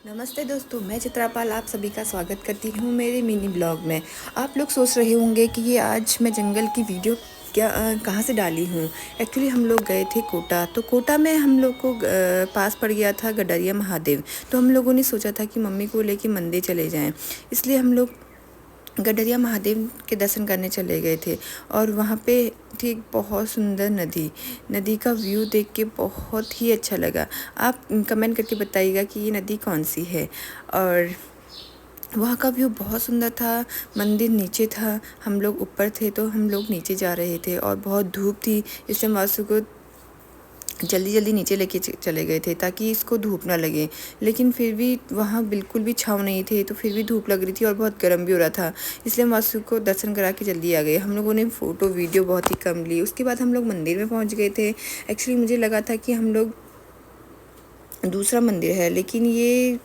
नमस्ते दोस्तों, मैं चित्रापाल आप सभी का स्वागत करती हूँ मेरे मिनी ब्लॉग में। आप लोग सोच रहे होंगे कि ये आज मैं जंगल की वीडियो कहाँ से डाली हूँ। एक्चुअली हम लोग गए थे कोटा, तो कोटा में हम लोग को पास पड़ गया था गडरिया महादेव। तो हम लोगों ने सोचा था कि मम्मी को लेके मंदिर चले जाएं, इसलिए हम लोग गडरिया महादेव के दर्शन करने चले गए थे। और वहाँ पे थी बहुत सुंदर नदी का व्यू देख के बहुत ही अच्छा लगा। आप कमेंट करके बताइएगा कि ये नदी कौन सी है। और वहाँ का व्यू बहुत सुंदर था। मंदिर नीचे था, हम लोग ऊपर थे, तो हम लोग नीचे जा रहे थे और बहुत धूप थी, इसलिए वासु को जल्दी जल्दी नीचे लेके चले गए थे ताकि इसको धूप ना लगे। लेकिन फिर भी वहाँ बिल्कुल भी छाँव नहीं थे, तो फिर भी धूप लग रही थी और बहुत गर्म भी हो रहा था, इसलिए हम वासु को दर्शन करा के जल्दी आ गए। हम लोगों ने फ़ोटो वीडियो बहुत ही कम ली। उसके बाद हम लोग मंदिर में पहुँच गए थे। एक्चुअली मुझे लगा था कि हम लोग दूसरा मंदिर है, लेकिन ये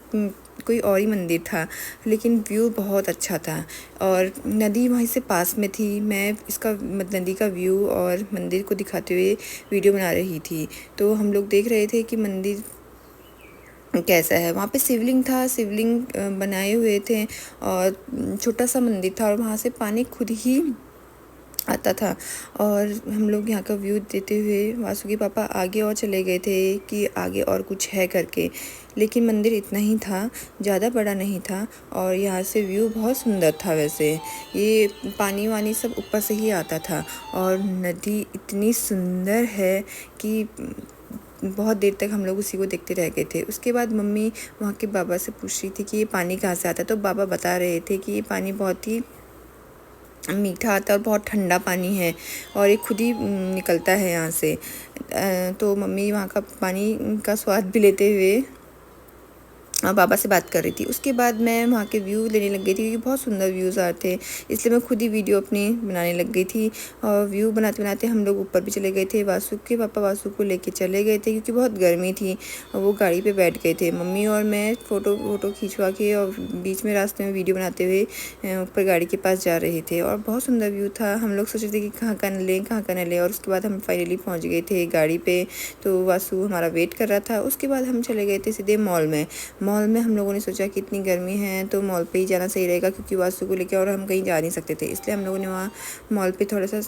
कोई और ही मंदिर था, लेकिन व्यू बहुत अच्छा था और नदी वहीं से पास में थी। मैं इसका नदी का व्यू और मंदिर को दिखाते हुए वीडियो बना रही थी, तो हम लोग देख रहे थे कि मंदिर कैसा है। वहाँ पे शिवलिंग था, शिवलिंग बनाए हुए थे और छोटा सा मंदिर था और वहाँ से पानी खुद ही आता था। और हम लोग यहाँ का व्यू देते हुए वासु के पापा आगे और चले गए थे कि आगे और कुछ है करके, लेकिन मंदिर इतना ही था, ज़्यादा बड़ा नहीं था। और यहाँ से व्यू बहुत सुंदर था। वैसे ये पानी वानी सब ऊपर से ही आता था और नदी इतनी सुंदर है कि बहुत देर तक हम लोग उसी को देखते रह गए थे। उसके बाद मम्मी वहाँ के बाबा से पूछ रही थी कि ये पानी कहाँ से आता है, तो बाबा बता रहे थे कि ये पानी बहुत ही मीठा आता है और बहुत ठंडा पानी है और ये खुद ही निकलता है यहाँ से। तो मम्मी वहाँ का पानी का स्वाद भी लेते हुए बाबा से बात कर रही थी। उसके बाद मैं वहाँ के व्यू लेने लग गई थी, क्योंकि बहुत सुंदर व्यूज़ आ रहे थे, इसलिए मैं खुद ही वीडियो अपनी बनाने लग गई थी। और व्यू बनाते बनाते हम लोग ऊपर भी चले गए थे। वासु के पापा वासु को लेके चले गए थे, क्योंकि बहुत गर्मी थी और वो गाड़ी पे बैठ गए थे। मम्मी और मैं फ़ोटो खिंचवा के और बीच में रास्ते में वीडियो बनाते हुए ऊपर गाड़ी के पास जा रहे थे और बहुत सुंदर व्यू था। हम लोग सोच रहे थे कि कहाँ का न लें, कहाँ का न लें। और उसके बाद हम फाइनली पहुँच गए थे गाड़ी पे, तो वासु हमारा वेट कर रहा था। उसके बाद हम चले गए थे सीधे मॉल में हम लोगों ने सोचा कि इतनी गर्मी है तो मॉल पे ही जाना सही रहेगा, क्योंकि वासु को लेकर और हम कहीं जा नहीं सकते थे, इसलिए हम लोगों ने वहाँ मॉल पे थोड़ा सा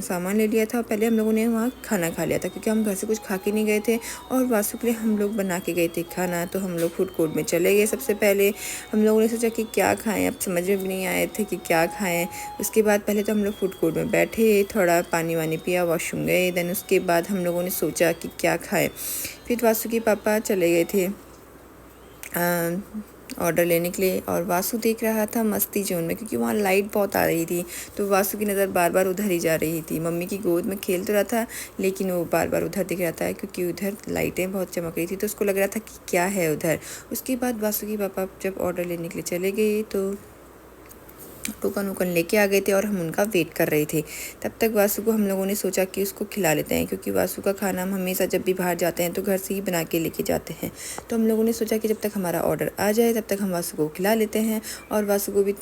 सामान ले लिया था। पहले हम लोगों ने वहाँ खाना खा लिया था, क्योंकि हम घर से कुछ खा के नहीं गए थे और वासु के लिए हम लोग बना के गए थे खाना। तो हम लोग फूड कोर्ट में चले गए। सबसे पहले हम लोगों ने सोचा कि क्या खाएँ, अब समझ में भी नहीं आए थे कि क्या खाएँ। उसके बाद पहले तो हम लोग फूड कोर्ट में बैठे, थोड़ा पानी वानी पिया, वॉशरूम गए। देन उसके बाद हम लोगों ने सोचा कि क्या खाएँ। फिर वासु के पापा चले गए थे ऑर्डर लेने के लिए और वासु देख रहा था मस्ती जोन में, क्योंकि वहाँ लाइट बहुत आ रही थी, तो वासु की नज़र बार बार उधर ही जा रही थी। मम्मी की गोद में खेल तो रहा था, लेकिन वो बार बार उधर दिख रहा था, क्योंकि उधर लाइटें बहुत चमक रही थी, तो उसको लग रहा था कि क्या है उधर। उसके बाद वासु की पापा जब ऑर्डर लेने के लिए चले गए, तो टोकन वोकन लेके आ गए थे और हम उनका वेट कर रहे थे। तब तक वासु को हम लोगों ने सोचा कि उसको खिला लेते हैं, क्योंकि वासु का खाना हम हमेशा जब भी बाहर जाते हैं तो घर से ही बना के लेके जाते हैं। तो हम लोगों ने सोचा कि जब तक हमारा ऑर्डर आ जाए तब तक हम वासु को खिला लेते हैं। और वासु को भी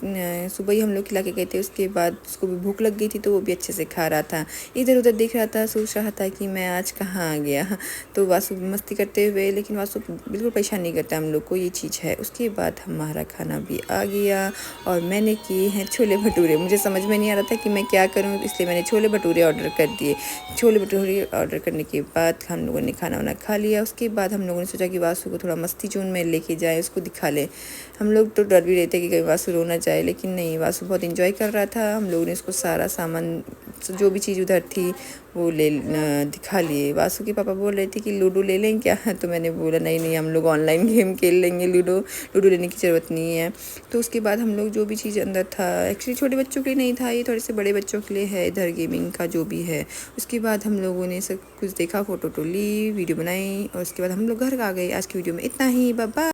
सुबह ही हम लोग खिला के गए थे। उसके बाद उसको भी भूख लग गई थी, तो वो भी अच्छे से खा रहा था, इधर उधर देख रहा था, सोच रहा था कि मैं आज कहाँ आ गया। तो वासु मस्ती करते हुए, लेकिन वासु बिल्कुल परेशान नहीं करता हम लोग को, ये चीज़ है। उसके बाद हमारा खाना भी आ गया और मैंने किए हैं छोले भटूरे। मुझे समझ में नहीं आ रहा था कि मैं क्या करूं, इसलिए मैंने छोले भटूरे ऑर्डर कर दिए। छोले भटूरे ऑर्डर करने के बाद हम लोगों ने खाना वाना खा लिया। उसके बाद हम लोगों ने सोचा कि वासु को थोड़ा मस्ती जोन में लेके जाए, उसको दिखा ले। हम लोग तो डर भी रहे थे कि कहीं वासु रो ना जाए, लेकिन नहीं, वासु बहुत इंजॉय कर रहा था। हम लोगों ने उसको सारा सामान, जो भी चीज़ उधर थी वो दिखा लिए। वासु के पापा बोल रहे थे कि लूडो ले लें क्या, तो मैंने बोला नहीं नहीं, हम लोग ऑनलाइन गेम खेल लेंगे, लूडो लेने की ज़रूरत नहीं है। तो उसके बाद हम लोग जो भी चीज़ अंदर था, एक्चुअली छोटे बच्चों के लिए नहीं था, ये थोड़े से बड़े बच्चों के लिए है, इधर गेमिंग का जो भी है। उसके बाद हम लोगों ने सब कुछ देखा, फ़ोटो ली, वीडियो बनाई और उसके बाद हम लोग घर आ गए। आज की वीडियो में इतना ही, बाय बाय।